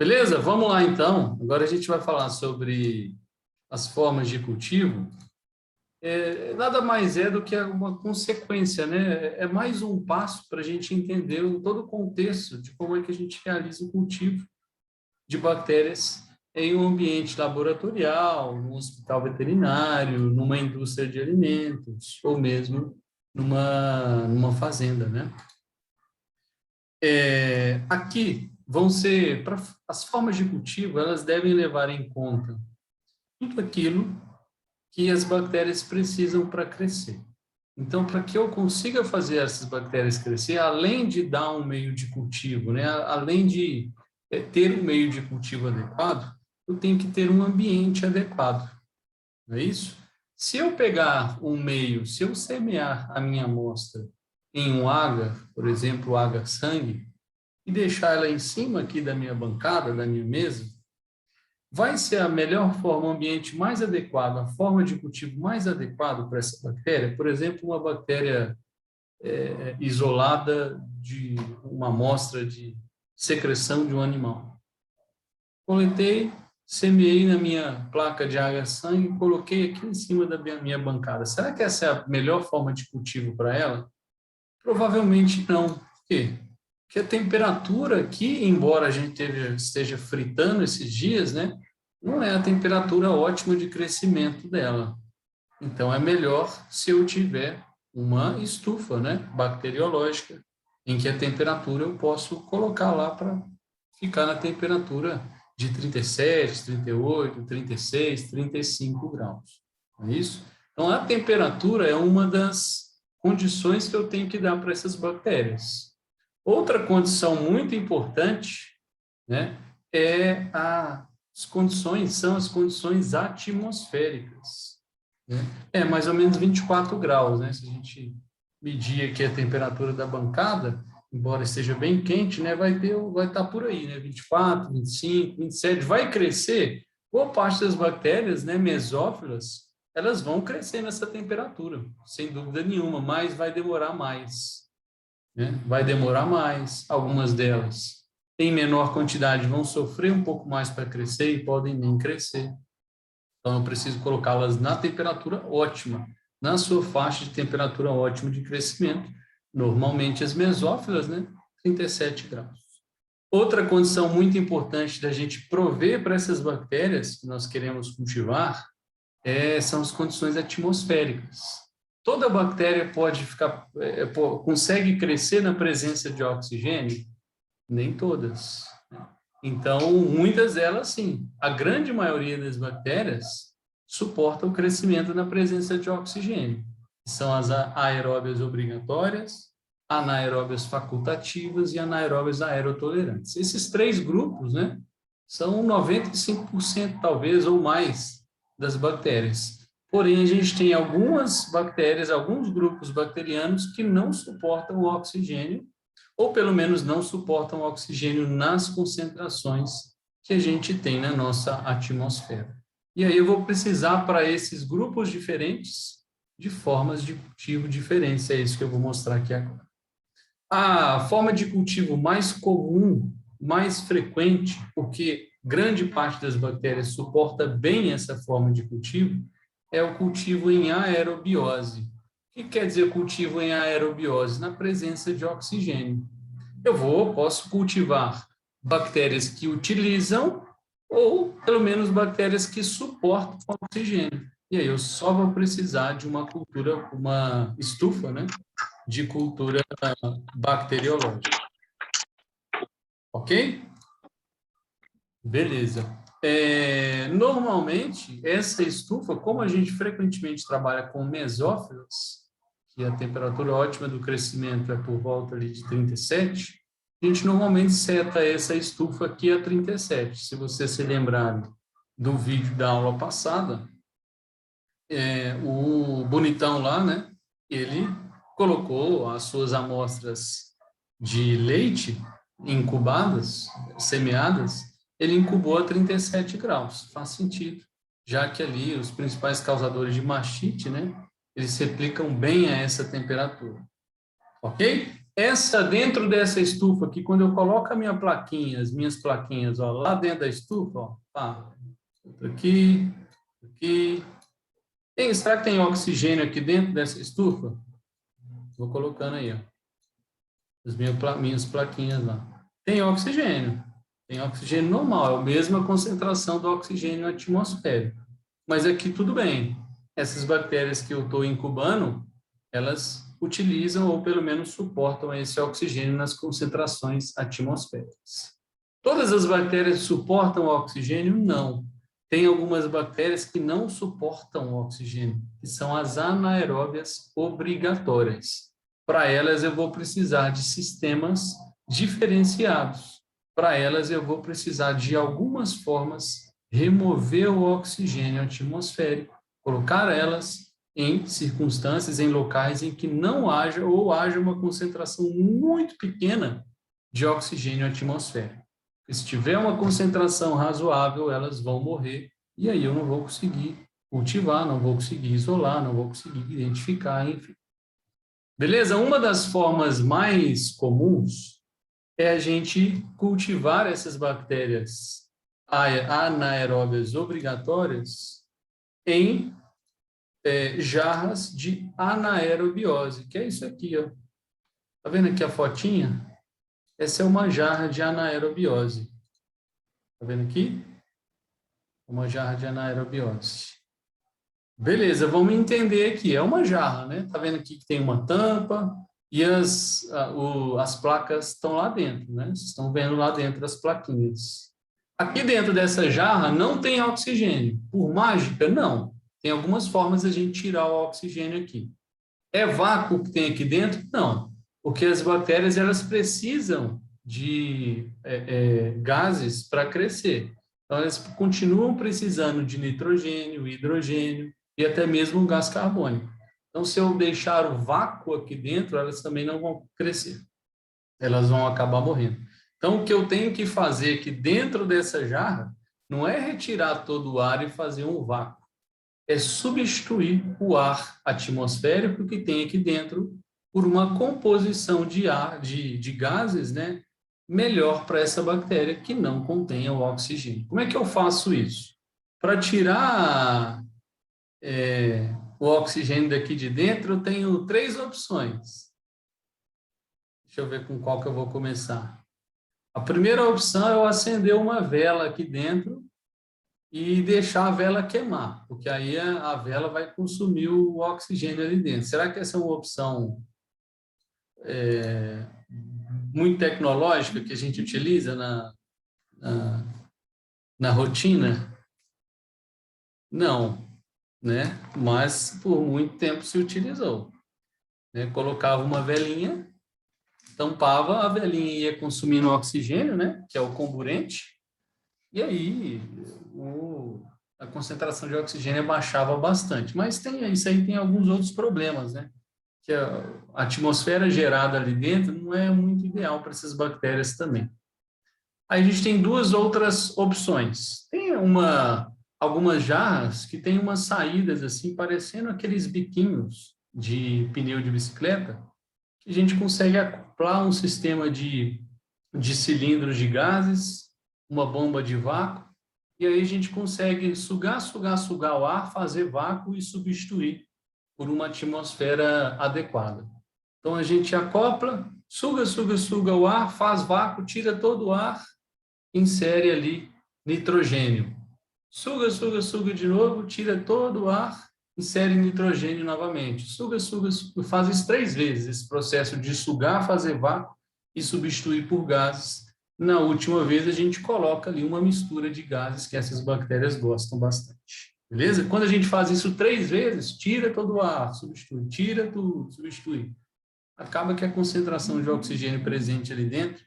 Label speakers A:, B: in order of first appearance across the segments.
A: Beleza? Vamos lá então. Agora a gente vai falar sobre as formas de cultivo. Nada mais é do que uma consequência, né? É mais um passo para a gente entender todo o contexto de como é que a gente realiza o cultivo de bactérias em um ambiente laboratorial, num hospital veterinário, numa indústria de alimentos, ou mesmo numa fazenda, né? Aqui vão ser, as formas de cultivo, elas devem levar em conta tudo aquilo que as bactérias precisam para crescer. Então, para que eu consiga fazer essas bactérias crescer, além de dar um meio de cultivo, né, além de ter um meio de cultivo adequado, eu tenho que ter um ambiente adequado, não é isso? Se eu pegar um meio, se eu semear a minha amostra em um agar, por exemplo, agar-sangue, e deixar ela em cima aqui da minha bancada, da minha mesa, vai ser a melhor forma, o ambiente mais adequado, a forma de cultivo mais adequado para essa bactéria. Por exemplo, uma bactéria isolada de uma amostra de secreção de um animal. Coletei, semeei na minha placa de agar-sangue e coloquei aqui em cima da minha bancada. Será que essa é a melhor forma de cultivo para ela? Provavelmente não. Por quê? Porque a temperatura aqui, embora a gente esteja fritando esses dias, né, não é a temperatura ótima de crescimento dela. Então, é melhor se eu tiver uma estufa, né, bacteriológica, em que a temperatura eu posso colocar lá para ficar na temperatura de 37, 38, 36, 35 graus. Não é isso? Então, a temperatura é uma das condições que eu tenho que dar para essas bactérias. Outra condição muito importante, né, são as condições atmosféricas, né? É mais ou menos 24 graus, né? Se a gente medir aqui a temperatura da bancada, embora esteja bem quente, né, vai estar por aí, né, 24, 25, 27, vai crescer. Boa parte das bactérias, né, mesófilas, elas vão crescer nessa temperatura, sem dúvida nenhuma, mas vai demorar mais, né? Vai demorar mais. Algumas delas, em menor quantidade, vão sofrer um pouco mais para crescer e podem nem crescer. Então, eu preciso colocá-las na temperatura ótima, na sua faixa de temperatura ótima de crescimento. Normalmente, as mesófilas, né? 37 graus. Outra condição muito importante da gente prover para essas bactérias que nós queremos cultivar são as condições atmosféricas. Toda bactéria consegue crescer na presença de oxigênio? Nem todas. Então, muitas delas, sim. A grande maioria das bactérias suporta o crescimento na presença de oxigênio. São as aeróbias obrigatórias, anaeróbias facultativas e anaeróbias aerotolerantes. Esses três grupos, né, são 95% talvez ou mais das bactérias. Porém, a gente tem algumas bactérias, alguns grupos bacterianos que não suportam o oxigênio, ou pelo menos não suportam o oxigênio nas concentrações que a gente tem na nossa atmosfera. E aí eu vou precisar, para esses grupos diferentes, de formas de cultivo diferentes. É isso que eu vou mostrar aqui agora. A forma de cultivo mais comum, mais frequente, porque grande parte das bactérias suporta bem essa forma de cultivo, é o cultivo em aerobiose. O que quer dizer cultivo em aerobiose? Na presença de oxigênio. Posso cultivar bactérias que utilizam ou, pelo menos, bactérias que suportam o oxigênio. E aí eu só vou precisar de uma estufa, né, de cultura bacteriológica. Ok? Beleza. Normalmente, essa estufa, como a gente frequentemente trabalha com mesófilas, que a temperatura ótima do crescimento é por volta ali de 37, a gente normalmente seta essa estufa aqui a 37. Se você se lembrar do vídeo da aula passada, o bonitão lá, né, ele colocou as suas amostras de leite incubadas, semeadas, ele incubou a 37 graus. Faz sentido, já que ali os principais causadores de mastite, né, eles se replicam bem a essa temperatura. Ok? Dentro dessa estufa aqui, quando eu coloco a minha plaquinha, as minhas plaquinhas, ó, lá dentro da estufa, ó, tá, aqui, aqui. Será que tem oxigênio aqui dentro dessa estufa? Vou colocando aí, ó, as minhas plaquinhas lá. Tem oxigênio normal, é a mesma concentração do oxigênio atmosférico. Mas aqui tudo bem. Essas bactérias que eu estou incubando, elas utilizam ou pelo menos suportam esse oxigênio nas concentrações atmosféricas. Todas as bactérias suportam o oxigênio? Não. Tem algumas bactérias que não suportam o oxigênio, que são as anaeróbias obrigatórias. Para elas, eu vou precisar de sistemas diferenciados. Para elas, eu vou precisar de algumas formas remover o oxigênio atmosférico, colocar elas em circunstâncias, em locais em que não haja ou haja uma concentração muito pequena de oxigênio atmosférico. Se tiver uma concentração razoável, elas vão morrer, e aí eu não vou conseguir cultivar, não vou conseguir isolar, não vou conseguir identificar, enfim. Beleza? Uma das formas mais comuns é a gente cultivar essas bactérias anaeróbias obrigatórias em jarras de anaerobiose, que é isso aqui, ó. Tá vendo aqui a fotinha? Essa é uma jarra de anaerobiose. Tá vendo aqui? Uma jarra de anaerobiose. Beleza, vamos entender aqui. É uma jarra, né? Tá vendo aqui que tem uma tampa e as placas estão lá dentro, né? Vocês estão vendo lá dentro as plaquinhas. Aqui dentro dessa jarra não tem oxigênio. Por mágica, não. Tem algumas formas de a gente tirar o oxigênio aqui. É vácuo que tem aqui dentro? Não. Porque as bactérias elas precisam de gases para crescer. Então, elas continuam precisando de nitrogênio, hidrogênio e até mesmo gás carbônico. Então, se eu deixar o vácuo aqui dentro, elas também não vão crescer. Elas vão acabar morrendo. Então, o que eu tenho que fazer aqui dentro dessa jarra não é retirar todo o ar e fazer um vácuo. É substituir o ar atmosférico que tem aqui dentro por uma composição de ar, de gases, né, melhor para essa bactéria que não contenha o oxigênio. Como é que eu faço isso? Para tirar o oxigênio daqui de dentro, eu tenho 3 opções. Deixa eu ver com qual que eu vou começar. A primeira opção é eu acender uma vela aqui dentro e deixar a vela queimar, porque aí a vela vai consumir o oxigênio ali dentro. Será que essa é uma opção muito tecnológica que a gente utiliza na rotina? Não, né? Mas por muito tempo se utilizou. Né? Colocava uma velinha, tampava, a velinha ia consumindo oxigênio, né? Que é o comburente, e aí a concentração de oxigênio baixava bastante. Mas isso aí tem alguns outros problemas, né? Que a atmosfera gerada ali dentro não é muito ideal para essas bactérias também. Aí a gente tem 2 outras opções. Tem algumas jarras que tem umas saídas assim, parecendo aqueles biquinhos de pneu de bicicleta, que a gente consegue acoplar um sistema de cilindros de gases, uma bomba de vácuo, e aí a gente consegue sugar o ar, fazer vácuo e substituir por uma atmosfera adequada. Então, a gente acopla, suga o ar, faz vácuo, tira todo o ar, insere ali nitrogênio. Suga de novo, tira todo o ar, insere nitrogênio novamente. Suga, faz isso 3 vezes, esse processo de sugar, fazer vácuo e substituir por gases. Na última vez, a gente coloca ali uma mistura de gases que essas bactérias gostam bastante. Beleza? Quando a gente faz isso 3 vezes, tira todo o ar, substitui, tira tudo, substitui. Acaba que a concentração de oxigênio presente ali dentro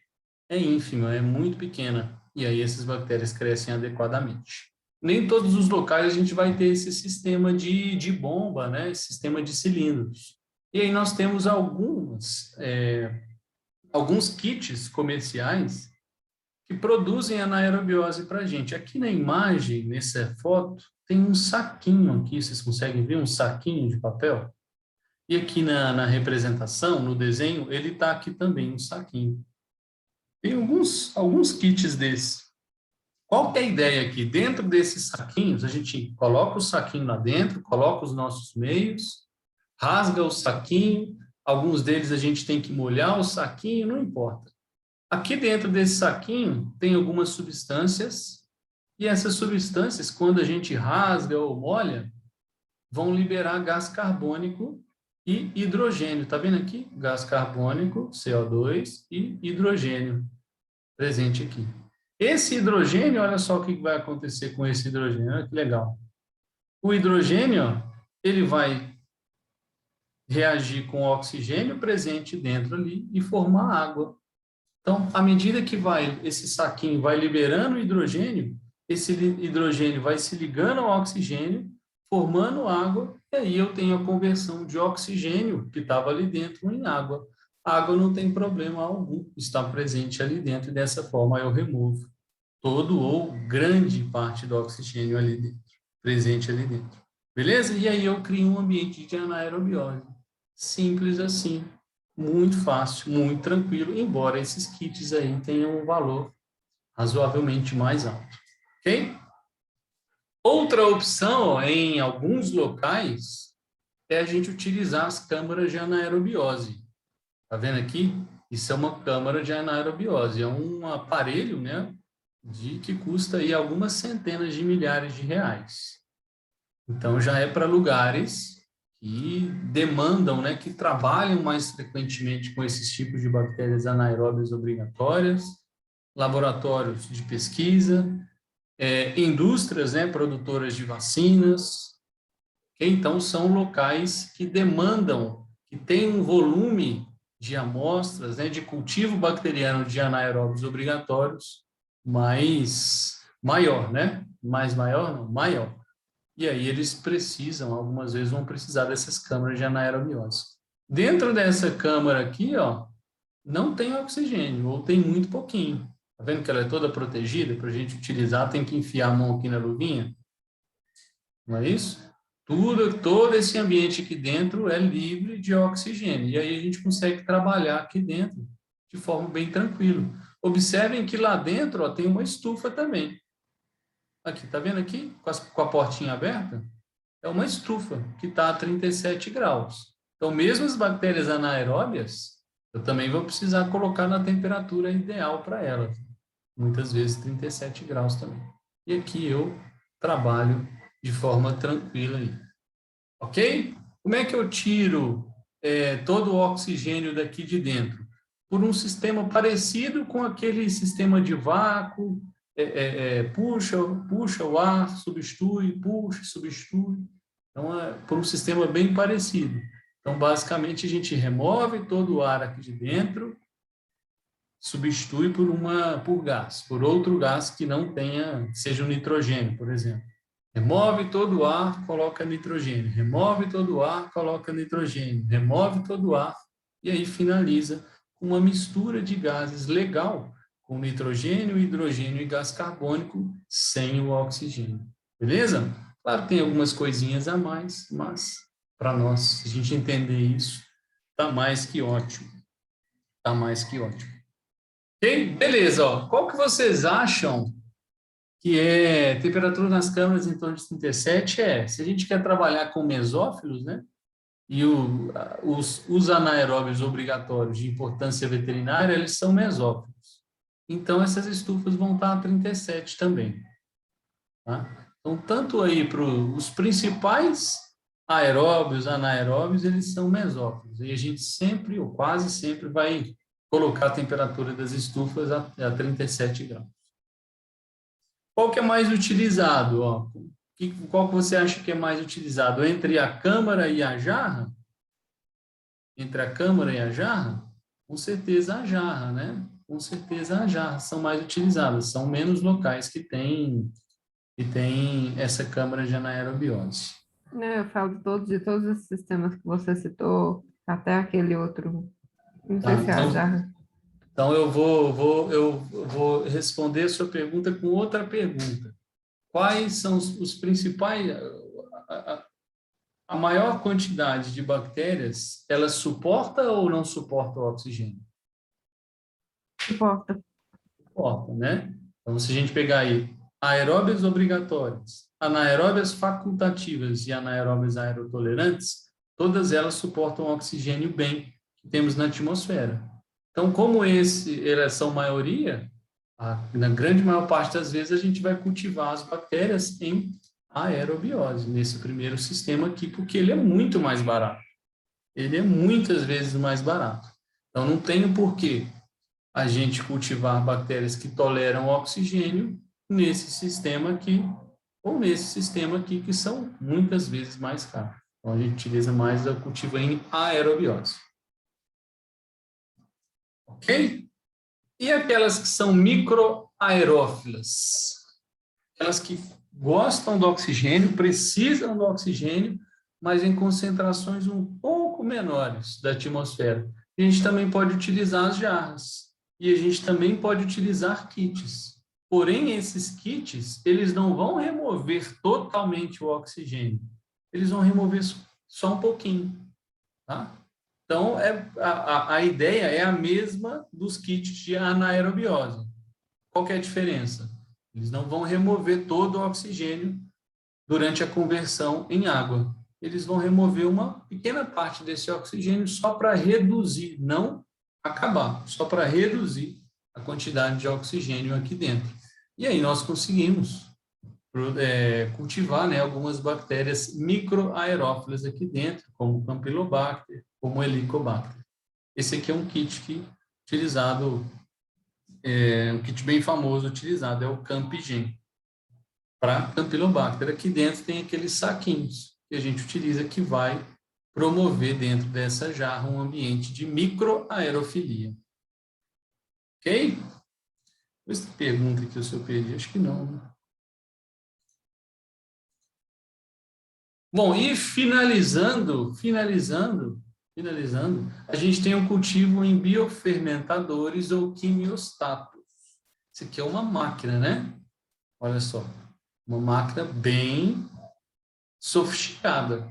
A: é ínfima, é muito pequena. E aí essas bactérias crescem adequadamente. Nem todos os locais a gente vai ter esse sistema de bomba, né? Esse sistema de cilindros. E aí nós temos alguns kits comerciais que produzem anaerobiose para a gente. Aqui na imagem, nessa foto, tem um saquinho aqui, vocês conseguem ver um saquinho de papel? E aqui na representação, no desenho, ele está aqui também, um saquinho. Tem alguns kits desses. Qual que é a ideia aqui? Dentro desses saquinhos, a gente coloca o saquinho lá dentro, coloca os nossos meios, rasga o saquinho, alguns deles a gente tem que molhar o saquinho, não importa. Aqui dentro desse saquinho tem algumas substâncias, e essas substâncias, quando a gente rasga ou molha, vão liberar gás carbônico e hidrogênio. Está vendo aqui? Gás carbônico, CO2 e hidrogênio presente aqui. Esse hidrogênio, olha só o que vai acontecer com esse hidrogênio, olha que legal. O hidrogênio, ele vai reagir com o oxigênio presente dentro ali e formar água. Então, à medida que esse saquinho vai liberando hidrogênio, esse hidrogênio vai se ligando ao oxigênio, formando água, e aí eu tenho a conversão de oxigênio que estava ali dentro em água. A água não tem problema algum, está presente ali dentro, e dessa forma eu removo todo ou grande parte do oxigênio ali dentro, presente ali dentro. Beleza? E aí eu crio um ambiente de anaerobiose. Simples assim, muito fácil, muito tranquilo, embora esses kits aí tenham um valor razoavelmente mais alto. Ok? Outra opção, ó, em alguns locais, é a gente utilizar as câmaras de anaerobiose. Tá vendo aqui? Isso é uma câmara de anaerobiose. É um aparelho, né, que custa aí algumas centenas de milhares de reais. Então, já é para lugares que demandam, né, que trabalham mais frequentemente com esses tipos de bactérias anaeróbias obrigatórias, laboratórios de pesquisa, indústrias, né, produtoras de vacinas. Okay? Então, são locais que demandam, que têm um volume de amostras, né, de cultivo bacteriano de anaeróbios obrigatórios maior, né? Mais maior, não, maior. E aí eles precisam, algumas vezes vão precisar dessas câmaras de anaerobiose. Dentro dessa câmara aqui, ó, não tem oxigênio, ou tem muito pouquinho. Tá vendo que ela é toda protegida? Para a gente utilizar, tem que enfiar a mão aqui na luvinha. Não é isso? Todo esse ambiente aqui dentro é livre de oxigênio. E aí a gente consegue trabalhar aqui dentro de forma bem tranquila. Observem que lá dentro, ó, tem uma estufa também. Aqui, tá vendo aqui? Com a portinha aberta? É uma estufa que está a 37 graus. Então, mesmo as bactérias anaeróbias, eu também vou precisar colocar na temperatura ideal para elas. Muitas vezes 37 graus também. E aqui eu trabalho de forma tranquila aí. Ok? Como é que eu tiro todo o oxigênio daqui de dentro? Por um sistema parecido com aquele sistema de vácuo, puxa o ar, substitui, puxa, substitui. Então, por um sistema bem parecido. Então, basicamente, a gente remove todo o ar aqui de dentro, substitui por gás, por outro gás que não tenha, seja o nitrogênio, por exemplo. Remove todo o ar, coloca nitrogênio. Remove todo o ar, coloca nitrogênio. Remove todo o ar e aí finaliza com uma mistura de gases legal, com nitrogênio, hidrogênio e gás carbônico, sem o oxigênio. Beleza? Claro que tem algumas coisinhas a mais, mas para nós, se a gente entender isso, está mais que ótimo. Está mais que ótimo. Ok? Beleza. Ó. Qual que vocês acham que é temperatura nas câmaras em torno de 37? Se a gente quer trabalhar com mesófilos, né? E os anaeróbios obrigatórios de importância veterinária, eles são mesófilos. Então, essas estufas vão estar a 37 também. Tá? Então, tanto aí para os principais aeróbios, anaeróbios, eles são mesófilos. E a gente sempre, ou quase sempre, vai colocar a temperatura das estufas a 37 graus. Qual que é mais utilizado? Ó? Qual que você acha que é mais utilizado? Entre a câmara e a jarra? Entre a câmara e a jarra? Com certeza a jarra, né? Com certeza a jarra são mais utilizadas. São menos locais que tem essa câmara de anaerobiose.
B: Eu falo de todos esses sistemas que você citou, até aquele outro, não sei se é a jarra.
A: Então, eu vou responder a sua pergunta com outra pergunta. Quais são os principais... a maior quantidade de bactérias, ela suporta ou não suporta o oxigênio?
B: Suporta.
A: Suporta, né? Então, se a gente pegar aí aeróbias obrigatórias, anaeróbias facultativas e anaeróbias aerotolerantes, todas elas suportam o oxigênio bem que temos na atmosfera. Então, como elas são maioria, na grande maior parte das vezes a gente vai cultivar as bactérias em aerobiose, nesse primeiro sistema aqui, porque ele é muito mais barato. Ele é muitas vezes mais barato. Então, não tem porquê a gente cultivar bactérias que toleram oxigênio nesse sistema aqui, ou nesse sistema aqui, que são muitas vezes mais caros. Então, a gente utiliza mais o cultivo em aerobiose. Ok? E aquelas que são microaerófilas? Aquelas que gostam do oxigênio, precisam do oxigênio, mas em concentrações um pouco menores da atmosfera. A gente também pode utilizar as jarras. E a gente também pode utilizar kits. Porém, esses kits, eles não vão remover totalmente o oxigênio. Eles vão remover só um pouquinho. Tá? Então, a ideia é a mesma dos kits de anaerobiose. Qual que é a diferença? Eles não vão remover todo o oxigênio durante a conversão em água. Eles vão remover uma pequena parte desse oxigênio só para reduzir, não acabar, só para reduzir a quantidade de oxigênio aqui dentro. E aí nós conseguimos cultivar, né, algumas bactérias microaerófilas aqui dentro, como Campylobacter, como Helicobacter. Esse aqui é um kit utilizado, um kit bem famoso utilizado, é o CampGen, para Campylobacter. Aqui dentro tem aqueles saquinhos que a gente utiliza que vai promover dentro dessa jarra um ambiente de microaerofilia. Ok? Essa pergunta aqui se eu perdi, acho que não, né? Bom, e finalizando, a gente tem um cultivo em biofermentadores ou quimiostatos. Isso aqui é uma máquina, né? Olha só, uma máquina bem sofisticada.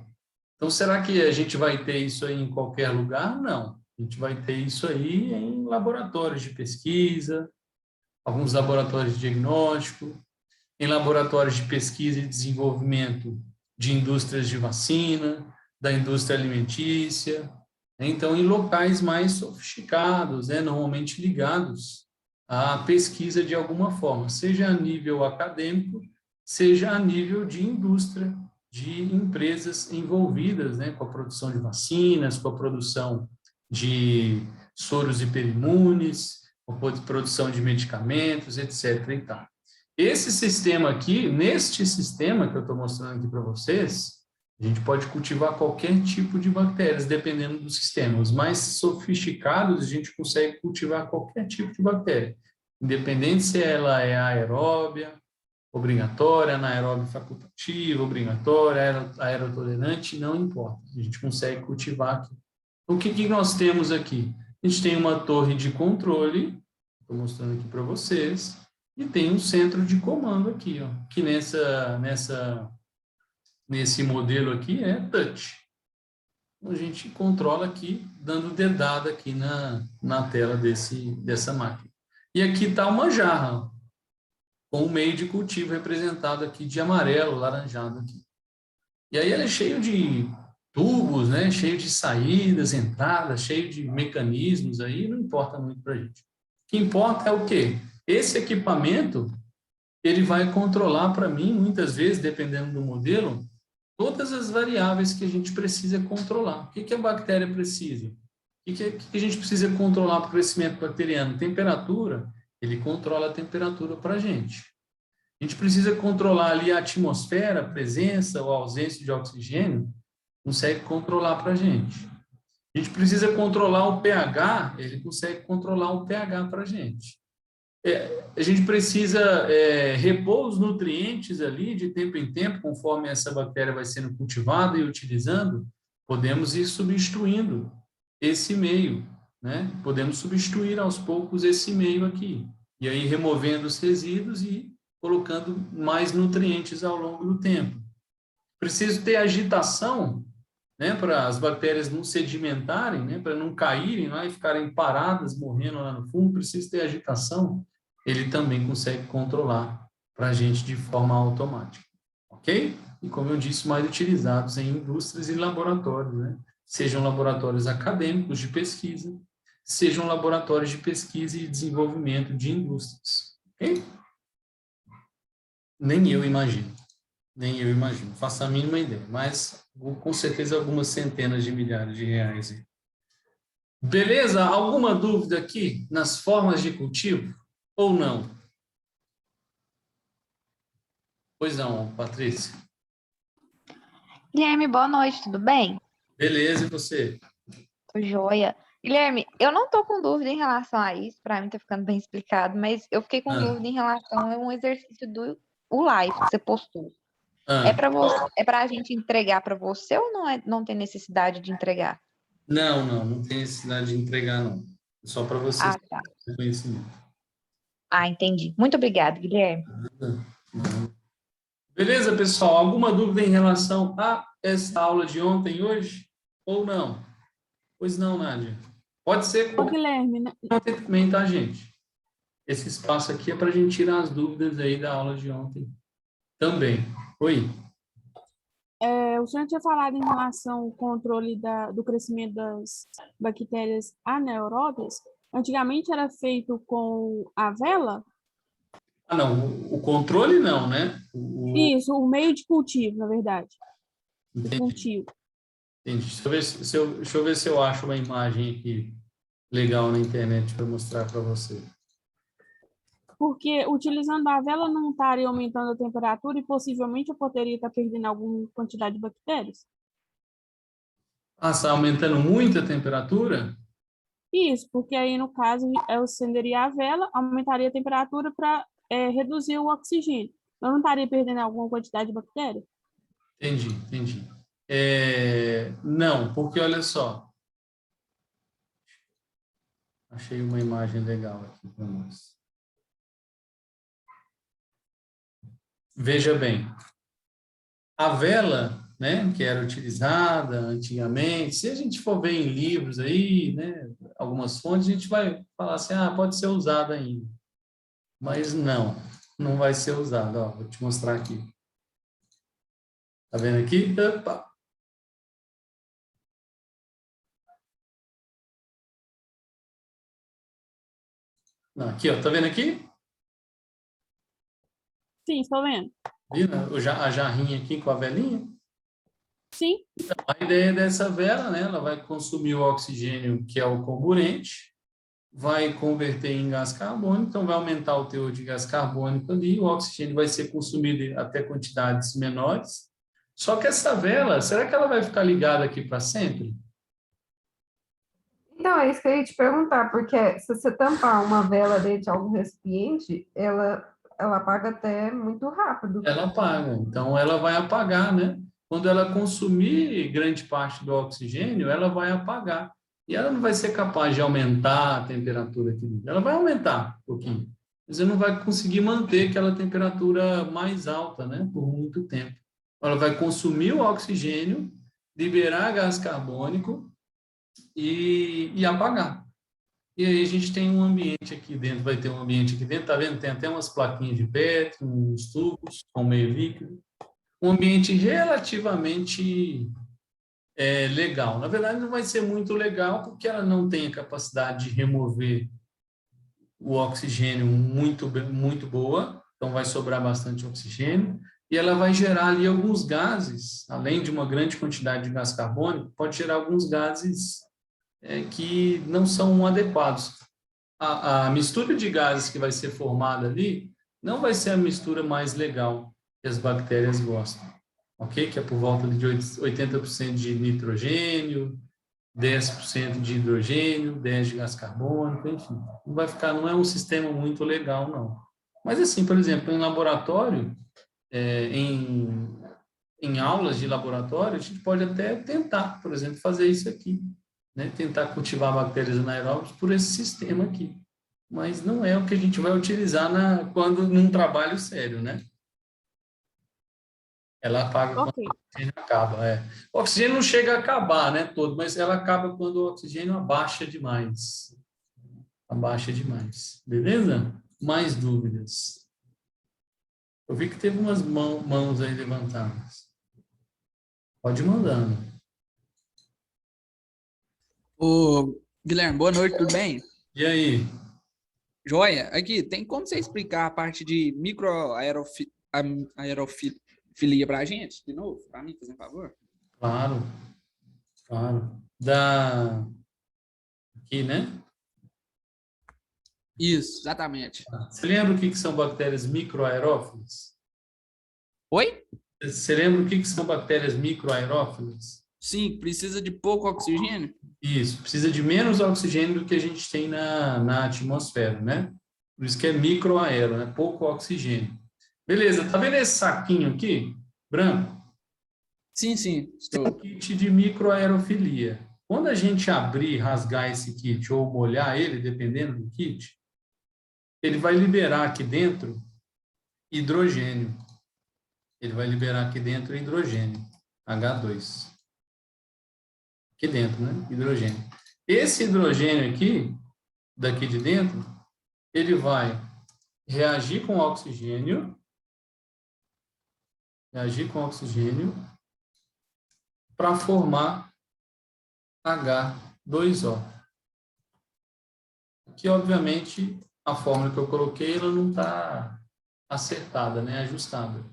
A: Então, será que a gente vai ter isso aí em qualquer lugar? Não. A gente vai ter isso aí em laboratórios de pesquisa, alguns laboratórios de diagnóstico, em laboratórios de pesquisa e desenvolvimento de indústrias de vacina, da indústria alimentícia, então em locais mais sofisticados, normalmente ligados à pesquisa de alguma forma, seja a nível acadêmico, seja a nível de indústria, de empresas envolvidas, com a produção de vacinas, com a produção de soros hiperimunes, com a produção de medicamentos, etc. e tal. Esse sistema aqui, neste sistema que eu estou mostrando aqui para vocês, a gente pode cultivar qualquer tipo de bactérias, dependendo do sistema. Os mais sofisticados, a gente consegue cultivar qualquer tipo de bactéria, independente se ela é aeróbia, obrigatória, anaeróbia facultativa, obrigatória, aerotolerante, não importa. A gente consegue cultivar aqui. O que nós temos aqui? A gente tem uma torre de controle, estou mostrando aqui para vocês, e tem um centro de comando aqui, ó, que nesse modelo aqui é touch. Então, a gente controla aqui, dando dedada aqui na tela dessa máquina. E aqui está uma jarra, ó, com o meio de cultivo representado aqui de amarelo, laranjado aqui. E aí ele é cheio de tubos, né? Cheio de saídas, entradas, cheio de mecanismos aí, não importa muito para a gente. O que importa é o quê? Esse equipamento, ele vai controlar para mim, muitas vezes, dependendo do modelo, todas as variáveis que a gente precisa controlar. O que a bactéria precisa? O que a gente precisa controlar para o crescimento bacteriano? Temperatura, ele controla a temperatura para a gente. A gente precisa controlar ali a atmosfera, a presença ou a ausência de oxigênio, consegue controlar para a gente. A gente precisa controlar o pH, ele consegue controlar o pH para a gente. A gente precisa repor os nutrientes ali de tempo em tempo, conforme essa bactéria vai sendo cultivada e utilizando, podemos ir substituindo esse meio, né? Podemos substituir aos poucos esse meio aqui, e aí removendo os resíduos e colocando mais nutrientes ao longo do tempo. Preciso ter agitação, né, para as bactérias não sedimentarem, né, para não caírem lá e ficarem paradas, morrendo lá no fundo. Preciso ter agitação. Ele também consegue controlar para a gente de forma automática. Ok? E como eu disse, mais utilizados em indústrias e laboratórios, né? Sejam laboratórios acadêmicos de pesquisa, sejam laboratórios de pesquisa e desenvolvimento de indústrias. Ok? Nem eu imagino. Nem eu imagino. Faço a mínima ideia, mas com certeza algumas centenas de milhares de reais. Beleza? Alguma dúvida aqui nas formas de cultivo ou não? Pois não, Patrícia.
C: Guilherme, boa noite, tudo bem?
A: Beleza, e você?
C: Tô joia. Guilherme, eu não tô com dúvida em relação a isso, para mim tá ficando bem explicado, mas eu fiquei com dúvida em relação a um exercício do o live que você postou. É
A: Ah,
C: para você, é para a gente entregar para você ou não tem necessidade de entregar?
A: não tem necessidade de entregar, não. É só para vocês
C: Ah, tá.
A: terem conhecimento.
C: Ah, entendi. Muito obrigada, Guilherme.
A: Beleza, pessoal? Alguma dúvida em relação a essa aula de ontem e hoje? Ou não? Pois não, Nádia. Pode ser
D: Ô,
A: qualquer
D: Guilherme, né?
A: coisa também, tá, gente? Esse espaço aqui é para a gente tirar as dúvidas aí da aula de ontem também. Oi?
D: O senhor tinha falado em relação ao controle do crescimento das bactérias anaeróbias. Antigamente era feito com a vela?
A: Ah, não. O controle não, né?
D: Isso, o meio de cultivo, na verdade. O
A: Entendi.
D: cultivo.
A: Entendi. Deixa eu ver se eu acho uma imagem aqui legal na internet para mostrar para você.
D: Porque utilizando a vela não estaria aumentando a temperatura e possivelmente eu poderia estar perdendo alguma quantidade de bactérias?
A: Ah, está aumentando muito a temperatura?
D: Isso, porque aí no caso eu acenderia a vela, aumentaria a temperatura para reduzir o oxigênio. Eu não estaria perdendo alguma quantidade de bactéria?
A: Entendi. Não, porque olha só. Achei uma imagem legal aqui para nós. Veja bem, a vela, né, que era utilizada antigamente, se a gente for ver em livros aí, né, algumas fontes, a gente vai falar assim, pode ser usada ainda. Mas não vai ser usada. Ó, vou te mostrar aqui. Tá vendo aqui? Opa. Não, aqui, ó, tá vendo aqui?
D: Sim, estou vendo.
A: Viu, né? A jarrinha aqui com a velinha?
D: Sim,
A: A ideia dessa vela, né, ela vai consumir o oxigênio, que é o comburente, vai converter em gás carbônico, então vai aumentar o teor de gás carbônico ali, o oxigênio vai ser consumido até quantidades menores. Só que essa vela, será que ela vai ficar ligada aqui para sempre?
B: Então, é isso que eu ia te perguntar, porque se você tampar uma vela dentro de algum recipiente, ela apaga até muito rápido.
A: Ela apaga, então ela vai apagar, né? Quando ela consumir grande parte do oxigênio, ela vai apagar. E ela não vai ser capaz de aumentar a temperatura aqui dentro. Ela vai aumentar um pouquinho, mas ela não vai conseguir manter aquela temperatura mais alta, né? Por muito tempo. Ela vai consumir o oxigênio, liberar gás carbônico e apagar. E aí a gente tem um ambiente aqui dentro, vai ter um ambiente aqui dentro, tá vendo? Tem até umas plaquinhas de Petri, uns tubos com meio líquido. Um ambiente relativamente legal. Na verdade, não vai ser muito legal, porque ela não tem a capacidade de remover o oxigênio muito boa, então vai sobrar bastante oxigênio, e ela vai gerar ali alguns gases, além de uma grande quantidade de gás carbônico, pode gerar alguns gases que não são adequados. A mistura de gases que vai ser formada ali não vai ser a mistura mais legal que as bactérias gostam, ok? Que é por volta de 80% de nitrogênio, 10% de hidrogênio, 10% de gás carbônico, enfim. Não é um sistema muito legal, não. Mas assim, por exemplo, em laboratório, em aulas de laboratório, a gente pode até tentar, por exemplo, fazer isso aqui, né? Tentar cultivar bactérias anaeróbias por esse sistema aqui. Mas não é o que a gente vai utilizar quando num trabalho sério, né? Ela apaga quando
D: Ok.
A: o oxigênio acaba. O oxigênio não chega a acabar, né, todo, mas ela acaba quando o oxigênio abaixa demais. Abaixa demais. Beleza? Mais dúvidas? Eu vi que teve umas mãos aí levantadas. Pode ir mandando.
E: Ô, Guilherme, boa noite, tudo bem?
A: E aí?
E: Joia, aqui, tem como você explicar a parte de microaerofilia pra gente, de novo, para mim, por favor?
A: Claro, claro. Aqui, né?
E: Isso, exatamente.
A: Você lembra o que são bactérias microaerófilas?
E: Oi?
A: Você lembra o que são bactérias microaerófilas?
E: Sim, precisa de pouco oxigênio?
A: Isso, precisa de menos oxigênio do que a gente tem na atmosfera, né? Por isso que é microaero, né? Pouco oxigênio. Beleza, tá vendo esse saquinho aqui? Branco?
E: Sim,
A: O
E: estou.
A: kit de microaerofilia. Quando a gente abrir, rasgar esse kit ou molhar ele, dependendo do kit, ele vai liberar aqui dentro hidrogênio. Ele vai liberar aqui dentro hidrogênio, H2. Aqui dentro, né? Hidrogênio. Esse hidrogênio aqui, daqui de dentro, ele vai reagir com oxigênio, para formar H2O. Que, obviamente, a fórmula que eu coloquei, ela não está acertada, né? Ajustada.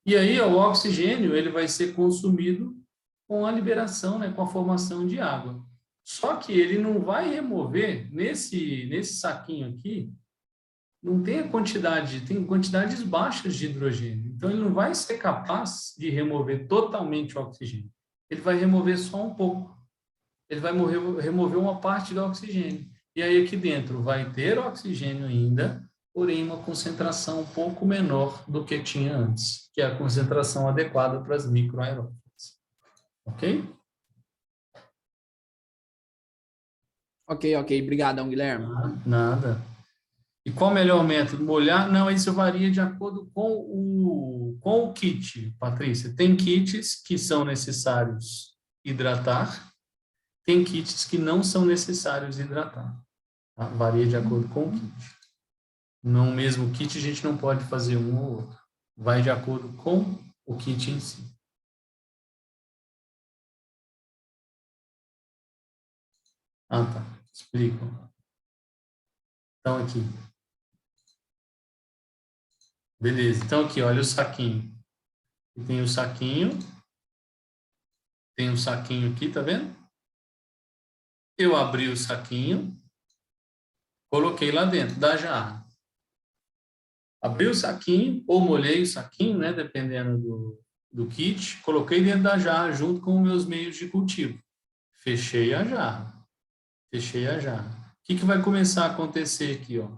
A: E aí, o oxigênio, ele vai ser consumido com a liberação, né? Com a formação de água. Só que ele não vai remover, nesse saquinho aqui, não tem a quantidade, tem quantidades baixas de hidrogênio. Então, ele não vai ser capaz de remover totalmente o oxigênio. Ele vai remover só um pouco. Ele vai remover uma parte do oxigênio. E aí, aqui dentro, vai ter oxigênio ainda, porém, uma concentração um pouco menor do que tinha antes, que é a concentração adequada para as microaerófilas. Ok?
E: Ok, obrigadão, Guilherme.
A: Nada. E qual o melhor método? Molhar? Não, isso varia de acordo com o kit, Patrícia. Tem kits que são necessários hidratar, tem kits que não são necessários hidratar. Tá? Varia de acordo com o kit. No mesmo kit, a gente não pode fazer um ou outro. Vai de acordo com o kit em si. Ah, tá. Explico. Então, aqui. Beleza. Então, aqui, olha o saquinho. Tem o saquinho. Tem um saquinho aqui, tá vendo? Eu abri o saquinho. Coloquei lá dentro da jarra. Abri o saquinho, ou molhei o saquinho, né? Dependendo do kit. Coloquei dentro da jarra junto com os meus meios de cultivo. Fechei a jarra. Fechei a jarra. O que vai começar a acontecer aqui, ó?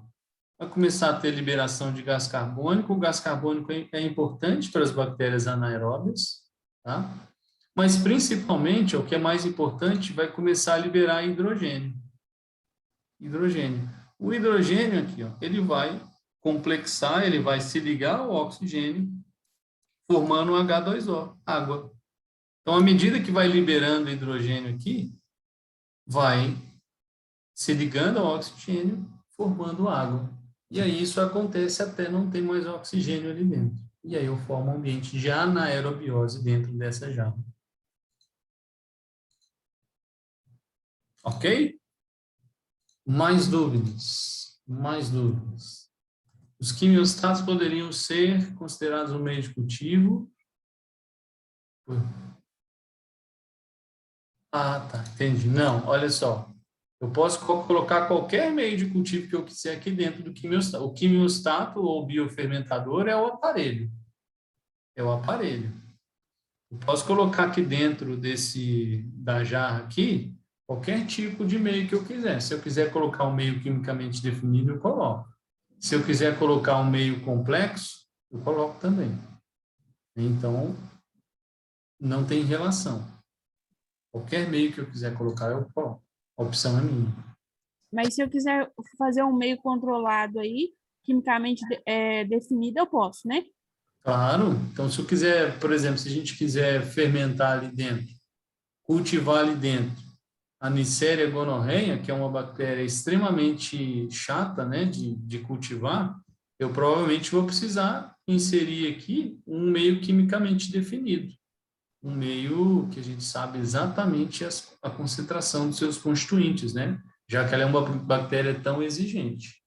A: Vai começar a ter liberação de gás carbônico. O gás carbônico é importante para as bactérias anaeróbias, tá? Mas, principalmente, o que é mais importante, vai começar a liberar hidrogênio. Hidrogênio. O hidrogênio aqui, ó, ele vai complexar, ele vai se ligar ao oxigênio, formando um H2O, água. Então, à medida que vai liberando hidrogênio aqui, vai se ligando ao oxigênio, formando água. E aí isso acontece até não ter mais oxigênio ali dentro. E aí eu formo um ambiente de anaerobiose dentro dessa jarra. Ok? Mais dúvidas? Mais dúvidas? Os quimiostatos poderiam ser considerados um meio de cultivo? Ah, tá. Entendi. Não, olha só. Eu posso colocar qualquer meio de cultivo que eu quiser aqui dentro do quimiostato. O quimiostato ou biofermentador é o aparelho. É o aparelho. Eu posso colocar aqui dentro da jarra aqui qualquer tipo de meio que eu quiser. Se eu quiser colocar um meio quimicamente definido, eu coloco. Se eu quiser colocar um meio complexo, eu coloco também. Então, não tem relação. Qualquer meio que eu quiser colocar, eu coloco. A opção é minha.
D: Mas se eu quiser fazer um meio controlado aí, quimicamente definido, eu posso, né?
A: Claro. Então, se eu quiser, por exemplo, se a gente quiser fermentar ali dentro, cultivar ali dentro a Neisseria gonorreia, que é uma bactéria extremamente chata, né, de cultivar, eu provavelmente vou precisar inserir aqui um meio quimicamente definido, um meio que a gente sabe exatamente a concentração dos seus constituintes, né, já que ela é uma bactéria tão exigente.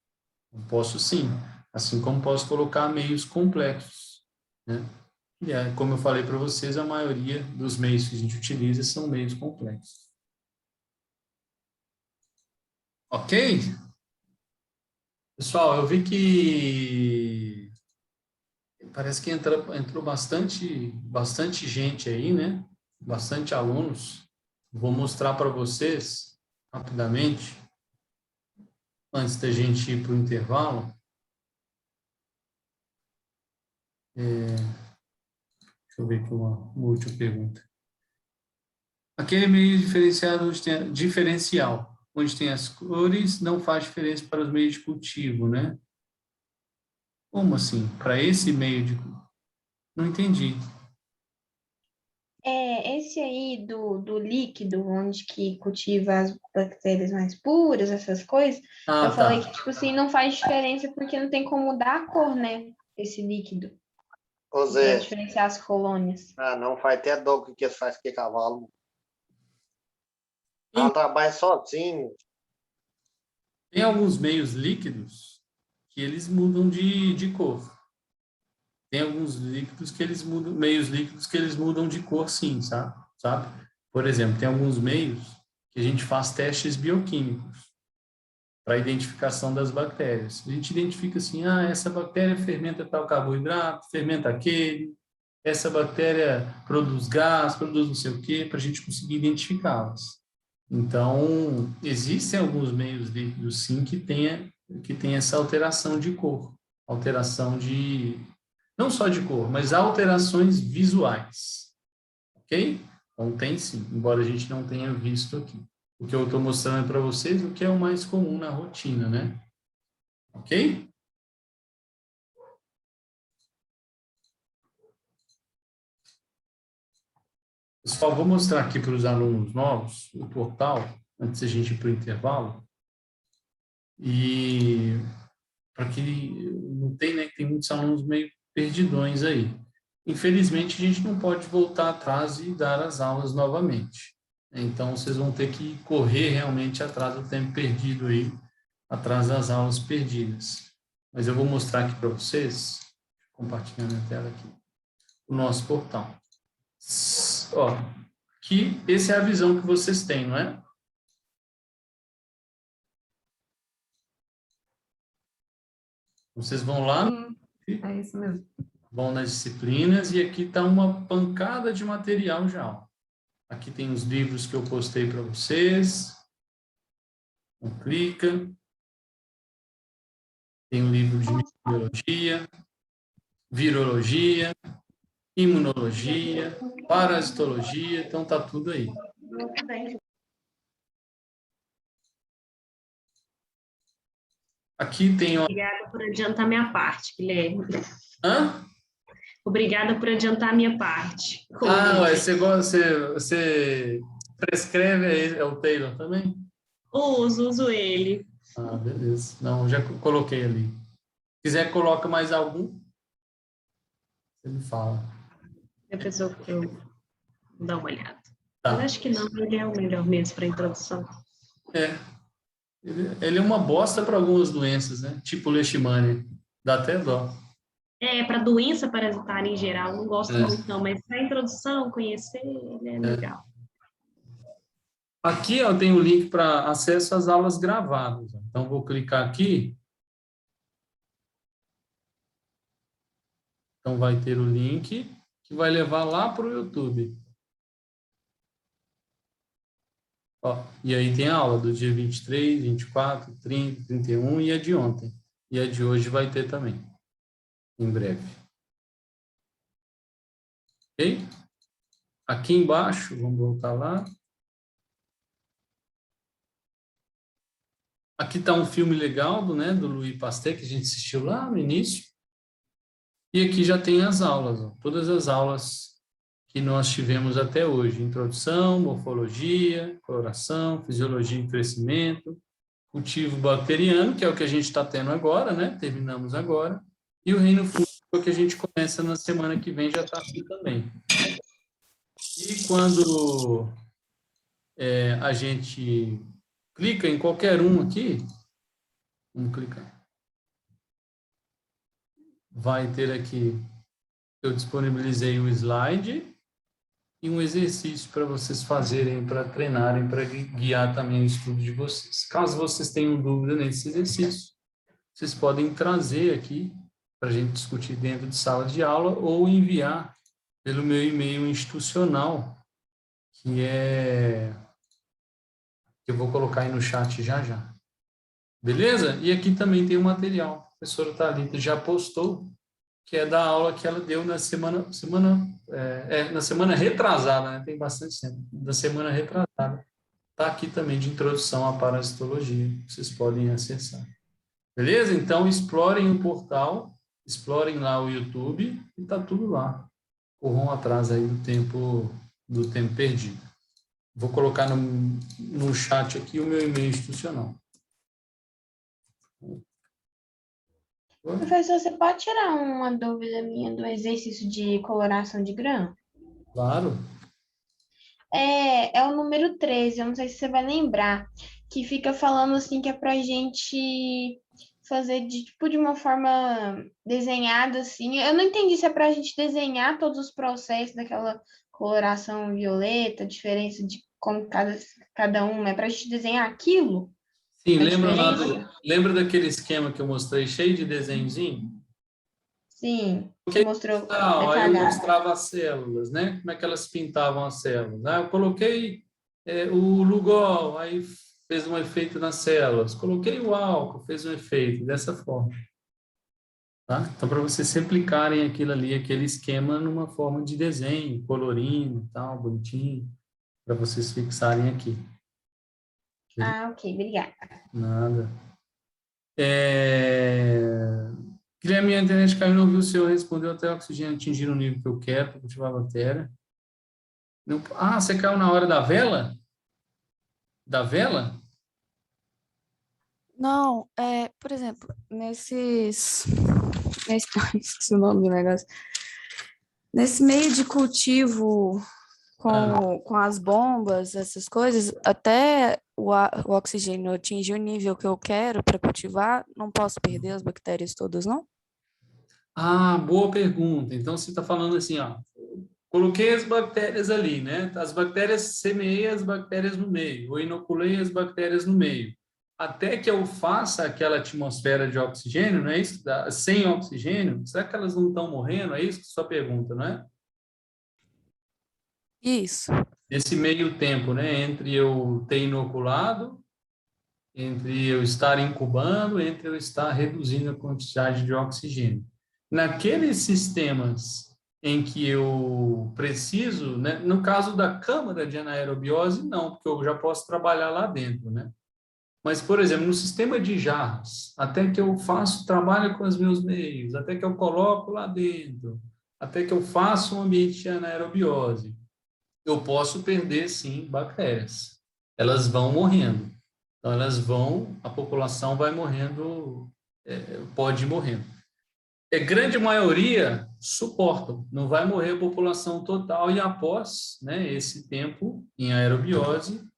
A: Eu posso sim, assim como posso colocar meios complexos, né? E como eu falei para vocês, a maioria dos meios que a gente utiliza são meios complexos. Ok? Pessoal, eu vi que parece que entrou bastante gente aí, né? Bastante alunos. Vou mostrar para vocês rapidamente, antes da gente ir para o intervalo. Deixa eu ver aqui uma última pergunta. Aquele meio diferencial, onde tem as cores, não faz diferença para os meios de cultivo, né? Como assim? Para esse meio de... Não entendi.
C: Esse aí do líquido, onde que cultiva as bactérias mais puras, essas coisas, eu
A: Ah,
C: falei que,
A: tá.
C: tipo assim, não faz diferença porque não tem como dar a cor, né? Esse líquido,
F: Ô
C: para
F: Zé,
C: diferenciar as colônias.
F: não faz até dó que eles fazem com cavalo.
A: Sim.
F: Ela trabalha sozinho.
A: Tem alguns meios líquidos que eles mudam de cor. Tem alguns líquidos que eles mudam, meios líquidos que eles mudam de cor, sim, sabe? Por exemplo, tem alguns meios que a gente faz testes bioquímicos para a identificação das bactérias. A gente identifica assim, essa bactéria fermenta tal carboidrato, fermenta aquele, essa bactéria produz gás, produz não sei o quê, para a gente conseguir identificá-las. Então, existem alguns meios líquidos, sim, que tem essa alteração de cor, alteração de, não só de cor, mas alterações visuais, ok? Então, tem sim, embora a gente não tenha visto aqui. O que eu estou mostrando para vocês, o que é o mais comum na rotina, né? Ok? Pessoal, vou mostrar aqui para os alunos novos o portal, antes da gente ir para o intervalo. E para que não tem, né, que tem muitos alunos meio perdidões aí. Infelizmente, a gente não pode voltar atrás e dar as aulas novamente. Então, vocês vão ter que correr realmente atrás do tempo perdido aí, atrás das aulas perdidas. Mas eu vou mostrar aqui para vocês, compartilhando a tela aqui, o nosso portal. Ó, que essa é a visão que vocês têm, não é? Vocês vão lá,
B: Sim, é isso mesmo.
A: vão nas disciplinas e aqui está uma pancada de material já. Ó. Aqui tem os livros que eu postei para vocês. Então, clica. Tem o livro de microbiologia, virologia, imunologia, parasitologia, então tá tudo aí. Aqui tem...
G: Obrigada por adiantar minha parte, Guilherme.
A: Hã?
G: Obrigada por adiantar a minha parte.
A: Ué, você prescreve, é o Taylor também?
G: Uso ele.
A: Beleza. Não, já coloquei ali. Se quiser, coloca mais algum. Você me fala.
G: É a pessoa que eu vou dar uma olhada.
A: Tá.
G: Mas acho que não, ele é o melhor mesmo para introdução.
A: Ele é uma bosta para algumas doenças, né? Tipo leishmania. Dá até dó.
G: Para doença parasitária em geral, não gosto muito não, mas para introdução, conhecer, ele é legal.
A: Aqui eu tenho o link para acesso às aulas gravadas. Então, vou clicar aqui. Então, vai ter o link que vai levar lá para o YouTube. Ó, e aí tem a aula do dia 23, 24, 30, 31 e a de ontem. E a de hoje vai ter também, em breve. Ok? Aqui embaixo, vamos voltar lá. Aqui está um filme legal do Louis Pasteur, que a gente assistiu lá no início. E aqui já tem as aulas, ó, todas as aulas que nós tivemos até hoje. Introdução, morfologia, coloração, fisiologia e crescimento, cultivo bacteriano, que é o que a gente está tendo agora, né? Terminamos agora. E o reino fúngico, que a gente começa na semana que vem, já está aqui também. E quando a gente clica em qualquer um aqui, vamos clicar, vai ter aqui, eu disponibilizei um slide e um exercício para vocês fazerem, para treinarem, para guiar também o estudo de vocês. Caso vocês tenham dúvida nesse exercício, vocês podem trazer aqui para a gente discutir dentro de sala de aula ou enviar pelo meu e-mail institucional, que eu vou colocar aí no chat já já. Beleza? E aqui também tem o material. A professora Thalita já postou, que é da aula que ela deu na semana retrasada, né? Tem bastante tempo. Da semana retrasada. Está aqui também de introdução à parasitologia. Vocês podem acessar. Beleza? Então, explorem o portal, explorem lá o YouTube e está tudo lá. Corram atrás aí do tempo perdido. Vou colocar no chat aqui o meu e-mail institucional.
H: Professor, você pode tirar uma dúvida minha do exercício de coloração de grão?
A: Claro.
H: É o número 13, eu não sei se você vai lembrar, que fica falando assim que é pra gente fazer de uma forma desenhada, assim. Eu não entendi se é pra gente desenhar todos os processos daquela coloração violeta, diferença de como cada uma, é pra gente desenhar aquilo?
A: Sim,
H: A diferença?
A: lembra daquele esquema que eu mostrei, cheio de desenhozinho?
H: Sim, você mostrou
A: Aí eu
H: detalhado.
A: mostrava as células, né? Como é que elas pintavam as células. Eu coloquei o Lugol, aí fez um efeito nas células. Coloquei o álcool, fez um efeito, dessa forma. Tá? Então, para vocês replicarem aquilo ali, aquele esquema numa forma de desenho, colorindo e tal, bonitinho, para vocês fixarem aqui.
H: Ah, ok, obrigada.
A: Nada. Guilherme, a internet caiu, não viu o senhor, respondeu até o oxigênio atingir o nível que eu quero para cultivar a bactéria. Não, você caiu na hora da vela? Da vela?
D: Não, por exemplo, esqueci o nome do negócio. Nesse meio de cultivo com as bombas, essas coisas, até o oxigênio atingir o nível que eu quero para cultivar, não posso perder as bactérias todas, não?
A: Boa pergunta. Então, você está falando assim, ó, coloquei as bactérias ali, né? As bactérias, semeei as bactérias no meio, ou inoculei as bactérias no meio. Até que eu faça aquela atmosfera de oxigênio, não é isso? Sem oxigênio, será que elas não estão morrendo? É isso que sua pergunta, não é?
D: Isso.
A: Nesse meio tempo, né? Entre eu ter inoculado, entre eu estar incubando, entre eu estar reduzindo a quantidade de oxigênio. Naqueles sistemas em que eu preciso, né? No caso da câmara de anaerobiose, não, porque eu já posso trabalhar lá dentro, né? Mas, por exemplo, no sistema de jarras, até que eu trabalho com os meus meios, até que eu coloco lá dentro, até que eu faço um ambiente de anaerobiose, eu posso perder, sim, bactérias. Elas vão morrendo. Então, a população vai morrendo, pode ir morrendo. Grande maioria suportam, não vai morrer a população total e após, né, esse tempo em aerobiose,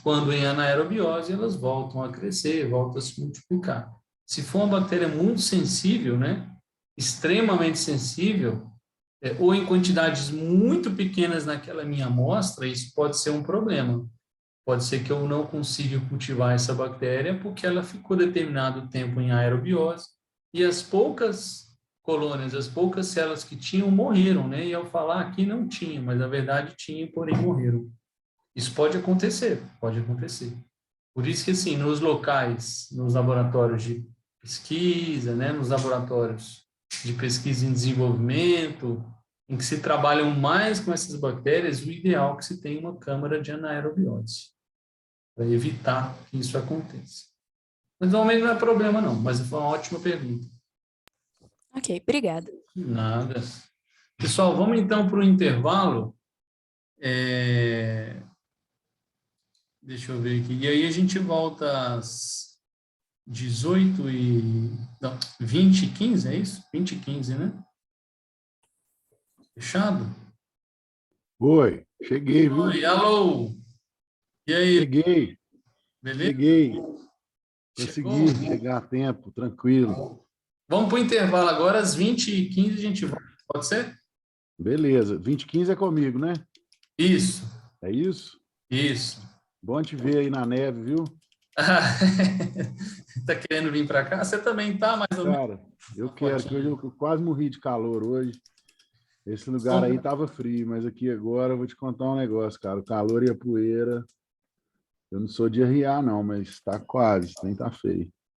A: quando em anaerobiose, elas voltam a crescer, voltam a se multiplicar. Se for uma bactéria muito sensível, né, extremamente sensível, ou em quantidades muito pequenas naquela minha amostra, isso pode ser um problema. Pode ser que eu não consiga cultivar essa bactéria porque ela ficou determinado tempo em aerobiose e as poucas colônias, as poucas células que tinham morreram, né? E ao falar aqui não tinha, mas na verdade tinha, porém morreram. Isso pode acontecer, pode acontecer. Por isso que, assim, nos locais, nos laboratórios de pesquisa, né, nos laboratórios de pesquisa em desenvolvimento, em que se trabalham mais com essas bactérias, o ideal é que se tenha uma câmara de anaerobiose, para evitar que isso aconteça. Mas, normalmente, não é problema, não, mas foi uma ótima pergunta.
D: Ok, obrigada.
A: Nada. Pessoal, vamos então para o intervalo. Deixa eu ver aqui. E aí a gente volta às 18 e... Não, 20 e 15, é isso? 20 e 15, né? Fechado?
I: Oi, cheguei, viu?
A: Oi, alô! E aí,
I: Cheguei,
A: beleza?
I: cheguei.
A: Chegou?
I: Consegui chegar a tempo, tranquilo.
A: Vamos para o intervalo agora, às 20 e 15 a gente volta. Pode ser?
I: Beleza, 20h15 é comigo, né?
A: Isso,
I: É isso?
A: isso.
I: Bom te ver aí na neve, viu?
A: Tá querendo vir para cá? Você também tá, mais ou menos.
I: Cara, eu quero, que hoje eu quase morri de calor hoje. Esse lugar aí tava frio, mas aqui agora eu vou te contar um negócio, cara. O calor e a poeira, eu não sou de arriar não, mas tá quase, nem tá feio.